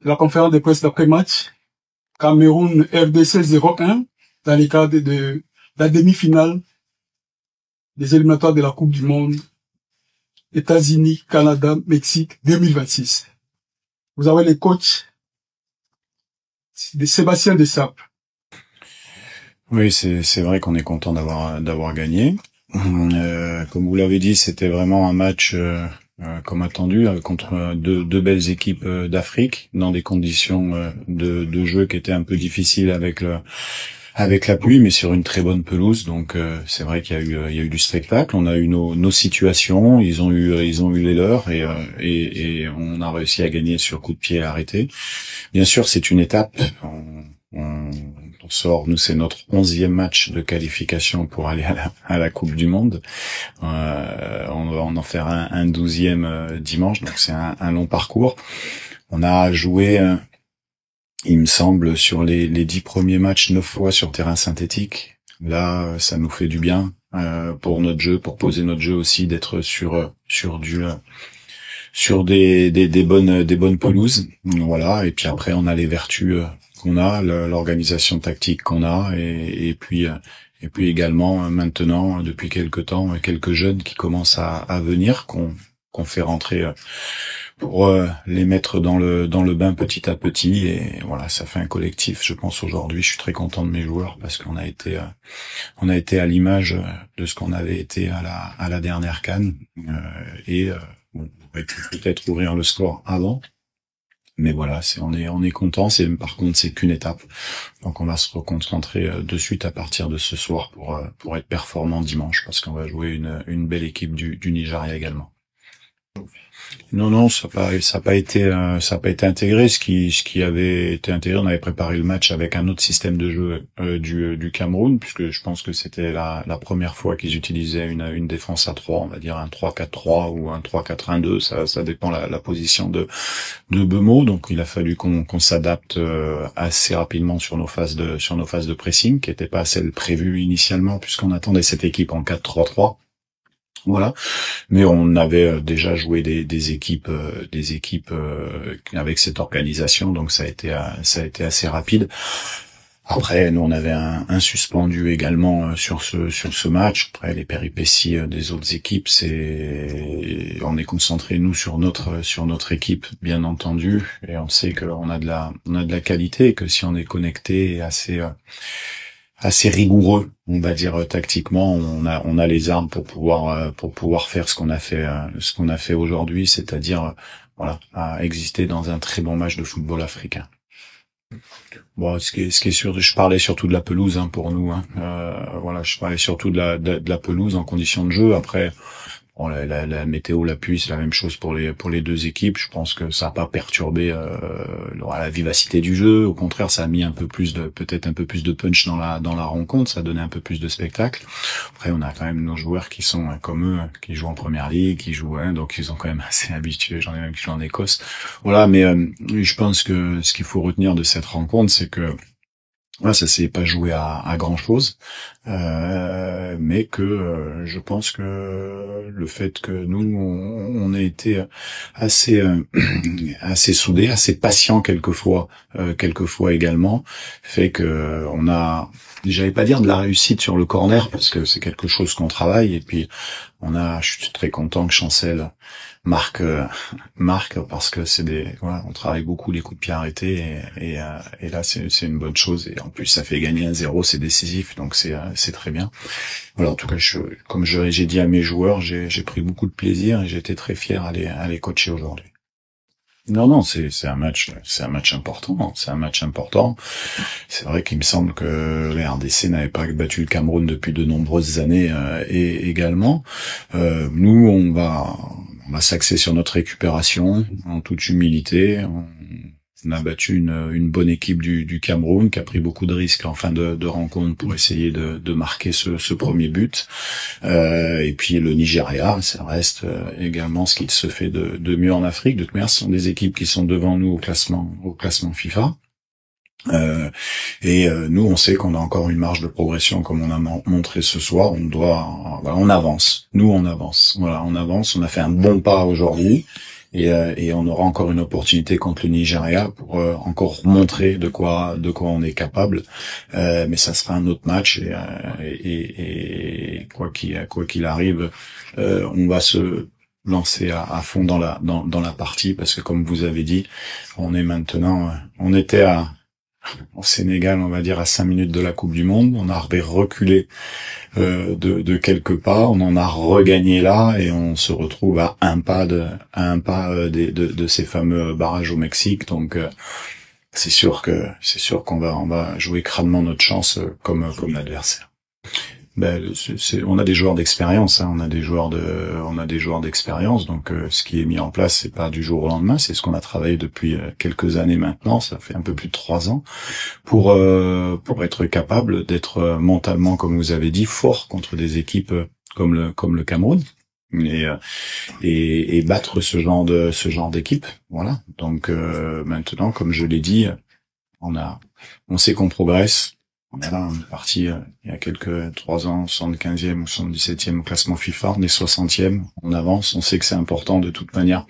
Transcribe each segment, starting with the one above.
La conférence de presse d'après-match, Cameroun RDC 0-1, dans les cadres de la demi-finale des éliminatoires de la Coupe du Monde, États-Unis, Canada, Mexique 2026. Vous avez le coach de Sébastien Desappes. Oui, c'est vrai qu'on est content d'avoir gagné. Comme vous l'avez dit, c'était vraiment un match comme attendu contre deux belles équipes d'Afrique dans des conditions de jeu qui étaient un peu difficiles avec la pluie, mais sur une très bonne pelouse. Donc c'est vrai qu'il y a eu du spectacle. On a eu nos situations, ils ont eu les leurs et on a réussi à gagner sur coup de pied arrêté. Bien sûr, c'est une étape. On sort, nous c'est notre 11e match de qualification pour aller à la Coupe du Monde. On va en faire un 12e dimanche, donc c'est un long parcours. On a joué, il me semble, sur les 10 premiers matchs 9 fois sur terrain synthétique. Là, ça nous fait du bien pour notre jeu, pour poser notre jeu aussi, d'être sur des bonnes pelouses. Voilà, et puis après on a les vertus qu'on a, l'organisation tactique qu'on a, et puis également maintenant depuis quelque temps quelques jeunes qui commencent à venir, qu'on fait rentrer pour les mettre dans le bain petit à petit, et voilà, ça fait un collectif. Je pense aujourd'hui, je suis très content de mes joueurs parce qu'on a été à l'image de ce qu'on avait été à la dernière CAN, bon, on va peut-être ouvrir le score avant. Mais voilà, on est content. Par contre, c'est qu'une étape. Donc, on va se reconcentrer de suite à partir de ce soir pour être performant dimanche, parce qu'on va jouer une belle équipe du Nigeria également. Non, ça a pas été intégré. Ce qui avait été intégré, on avait préparé le match avec un autre système de jeu du Cameroun, puisque je pense que c'était la première fois qu'ils utilisaient une défense à 3, on va dire un 3-4-3 ou un 3-4-1-2, ça dépend la position de Bemo. Donc il a fallu qu'on s'adapte assez rapidement sur nos phases de pressing, qui n'étaient pas celles prévues initialement, puisqu'on attendait cette équipe en 4-3-3. Voilà, mais on avait déjà joué des équipes avec cette organisation, donc ça a été assez rapide. Après, nous on avait un suspendu également sur ce match. Après, les péripéties des autres équipes, on est concentré nous sur notre équipe, bien entendu, et on sait qu'on a de la qualité, et que si on est connecté assez rigoureux, on va dire tactiquement, on a les armes pour pouvoir faire ce qu'on a fait aujourd'hui, c'est-à-dire voilà, à exister dans un très bon match de football africain. Bon, ce qui est sûr, je parlais surtout de la pelouse pour nous. Voilà, je parlais surtout de la pelouse en conditions de jeu. Après, bon, la météo, la pluie, c'est la même chose pour les deux équipes. Je pense que ça n'a pas perturbé la vivacité du jeu. Au contraire, ça a mis peut-être un peu plus de punch dans la rencontre. Ça a donné un peu plus de spectacle. Après, on a quand même nos joueurs qui sont comme eux, qui jouent en première ligue, qui jouent, donc ils sont quand même assez habitués. J'en ai même qui jouent en Écosse. Voilà, mais je pense que ce qu'il faut retenir de cette rencontre, c'est que voilà, ça s'est pas joué à grand chose, mais que je pense que le fait que nous on ait été assez soudés, assez patients quelquefois également, fait que on a, j'allais pas dire de la réussite sur le corner, parce que c'est quelque chose qu'on travaille, et puis je suis très content que Chancel marque parce que on travaille beaucoup les coups de pied arrêtés, et là c'est une bonne chose, et en plus ça fait gagner 1-0, c'est décisif, donc c'est c'est très bien. Voilà, en tout cas, comme j'ai dit à mes joueurs, j'ai pris beaucoup de plaisir et j'étais très fier à les coacher aujourd'hui. Non, c'est un match important. C'est un match important. C'est vrai qu'il me semble que les RDC n'avaient pas battu le Cameroun depuis de nombreuses années et également. Nous, on va s'axer sur notre récupération en toute humilité. On a battu une bonne équipe du Cameroun qui a pris beaucoup de risques en fin de rencontre pour essayer de marquer ce premier but. Et puis le Nigeria, ça reste également ce qui se fait de mieux en Afrique. De toute manière, ce sont des équipes qui sont devant nous au classement FIFA. Nous, on sait qu'on a encore une marge de progression, comme on a montré ce soir. On avance. Nous, on avance. Voilà, on avance. On a fait un bon pas aujourd'hui. Et on aura encore une opportunité contre le Nigeria pour encore montrer de quoi on est capable. Mais ça sera un autre match et quoi qu'il arrive, on va se lancer à fond dans la partie parce que comme vous avez dit, on était au Sénégal, on va dire à 5 minutes de la Coupe du Monde. On a reculé de quelques pas, on en a regagné là et on se retrouve à un pas de ces fameux barrages au Mexique. Donc c'est sûr qu'on va jouer crânement notre chance comme l'adversaire. On a des joueurs d'expérience, on a des joueurs d'expérience. Donc ce qui est mis en place, c'est pas du jour au lendemain, c'est ce qu'on a travaillé depuis quelques années maintenant. Ça fait un peu plus de 3 ans pour être capable d'être mentalement, comme vous avez dit, fort contre des équipes comme le Cameroun et battre ce genre d'équipe. Voilà. Donc maintenant, comme je l'ai dit, on sait qu'on progresse. On est parti il y a 3 ans, 75e ou 77e au classement FIFA, on est 60e, on avance, on sait que c'est important de toute manière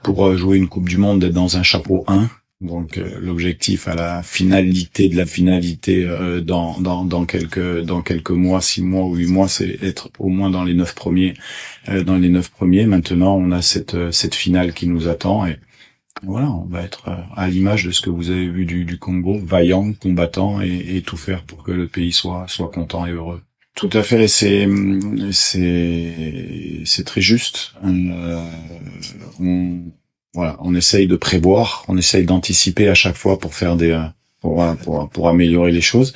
pour jouer une Coupe du Monde d'être dans un chapeau 1. Donc l'objectif à la finalité de la finalité dans quelques mois, 6 mois ou 8 mois, c'est être au moins dans les 9 premiers. Maintenant, on a cette finale qui nous attend et voilà, on va être à l'image de ce que vous avez vu du Congo, vaillant, combattant et tout faire pour que le pays soit content et heureux. Tout à fait, c'est très juste. On essaye de prévoir, on essaye d'anticiper à chaque fois pour faire pour améliorer les choses.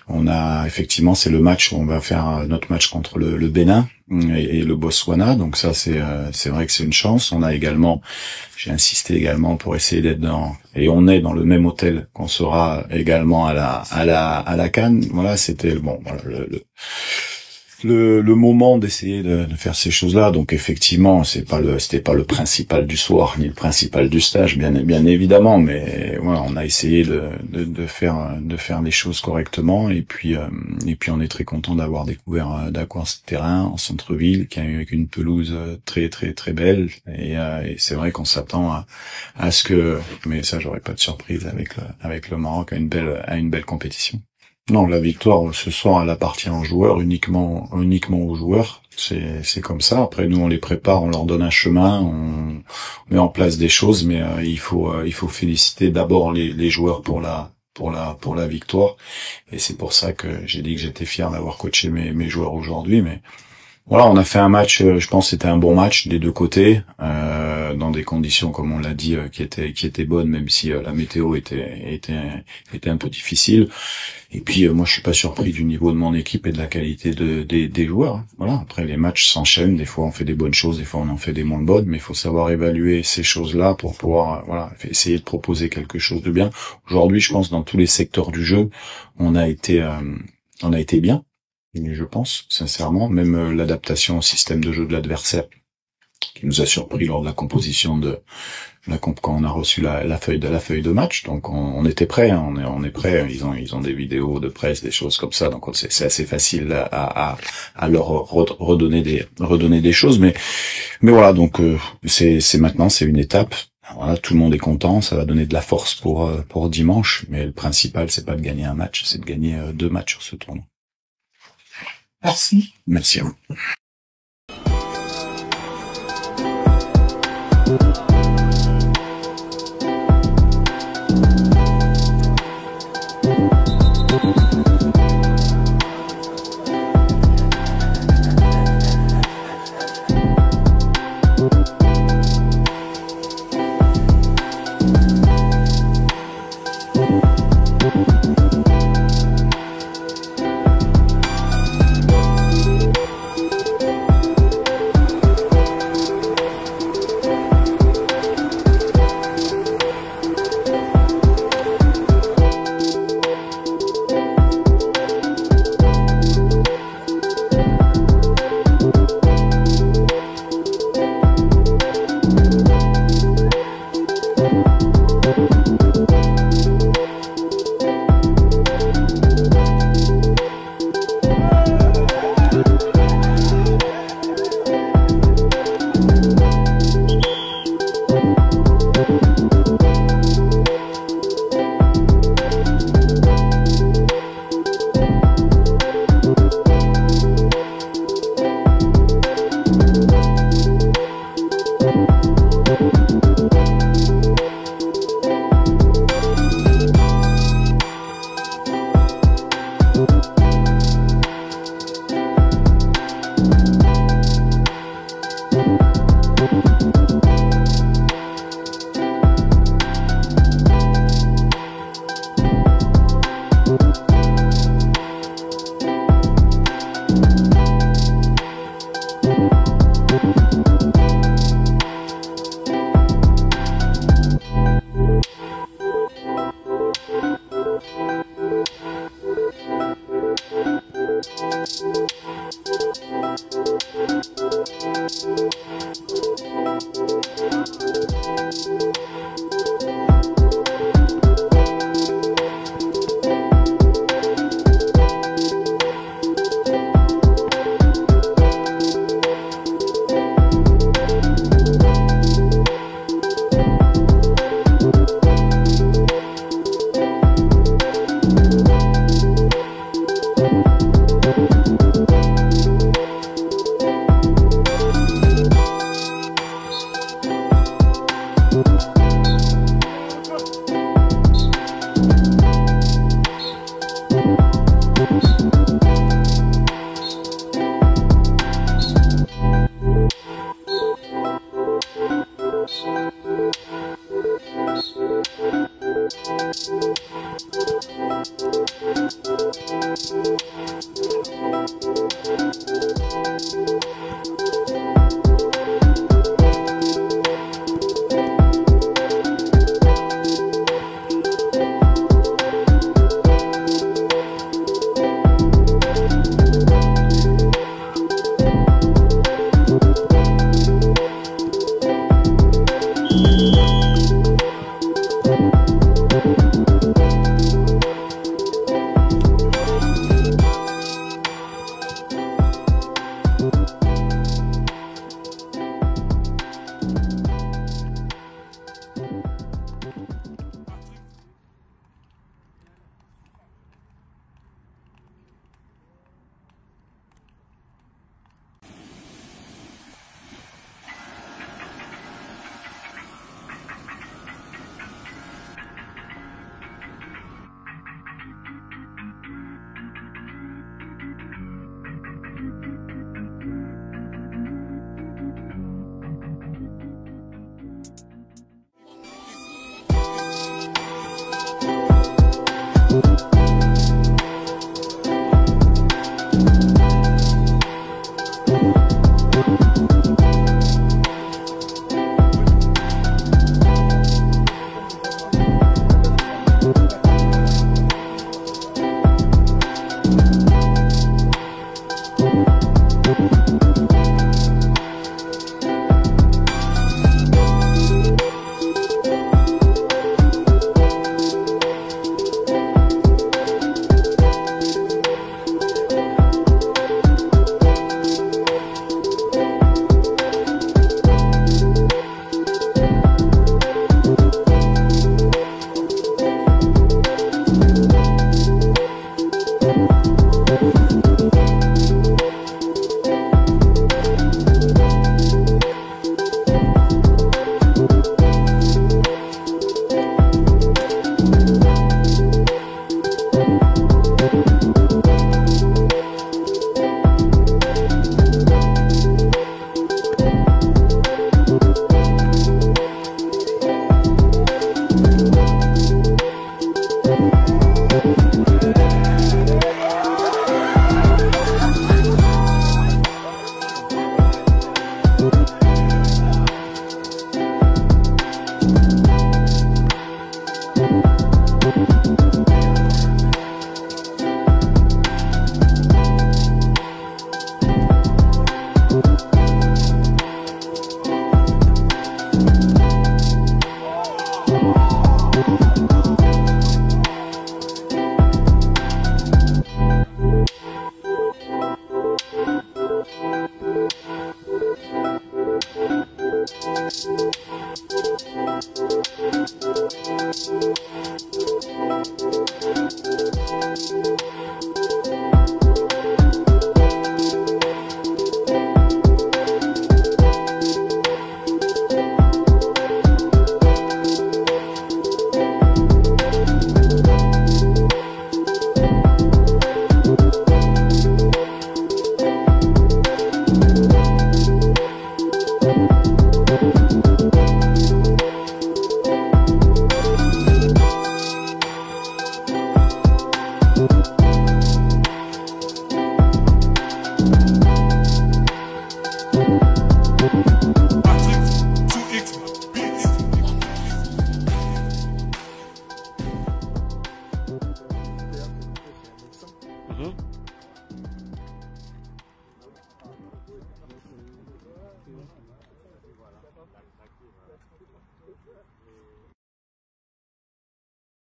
On a effectivement, c'est le match où on va faire notre match contre le Bénin et le Botswana. Donc ça, c'est vrai que c'est une chance. J'ai insisté également pour essayer d'être et on est dans le même hôtel qu'on sera également à la CAN. Voilà, c'était le moment d'essayer de faire ces choses-là. Donc effectivement, c'était pas le principal du soir ni le principal du stage, bien évidemment, mais voilà, on a essayé de faire les choses correctement et puis on est très content d'avoir découvert ce terrain en centre-ville qui a avec une pelouse très très très belle et c'est vrai qu'on s'attend à ce que, mais ça j'aurais pas de surprise avec le Maroc à une belle compétition. Non, la victoire ce soir, elle appartient aux joueurs, uniquement aux joueurs. C'est comme ça. Après, nous, on les prépare, on leur donne un chemin, on met en place des choses, mais il faut féliciter d'abord les joueurs pour la victoire. Et c'est pour ça que j'ai dit que j'étais fier d'avoir coaché mes joueurs aujourd'hui. Mais voilà, on a fait un match. Je pense que c'était un bon match des deux côtés, dans des conditions, comme on l'a dit, qui étaient bonnes, même si la météo était un peu difficile. Et puis moi je suis pas surpris du niveau de mon équipe et de la qualité des joueurs. Voilà, après les matchs s'enchaînent, des fois on fait des bonnes choses, des fois on en fait des moins bonnes, mais il faut savoir évaluer ces choses-là pour pouvoir essayer de proposer quelque chose de bien. Aujourd'hui, je pense dans tous les secteurs du jeu, on a été bien, je pense sincèrement, même l'adaptation au système de jeu de l'adversaire qui nous a surpris lors de la composition quand on a reçu la feuille de match. Donc on était prêt, on est prêt. Ils ont des vidéos de presse, des choses comme ça. Donc c'est assez facile à leur redonner des choses. Mais voilà, donc c'est maintenant, c'est une étape. Voilà, tout le monde est content, ça va donner de la force pour dimanche. Mais le principal, c'est pas de gagner un match, c'est de gagner 2 matchs sur ce tournoi. Merci. Merci à vous.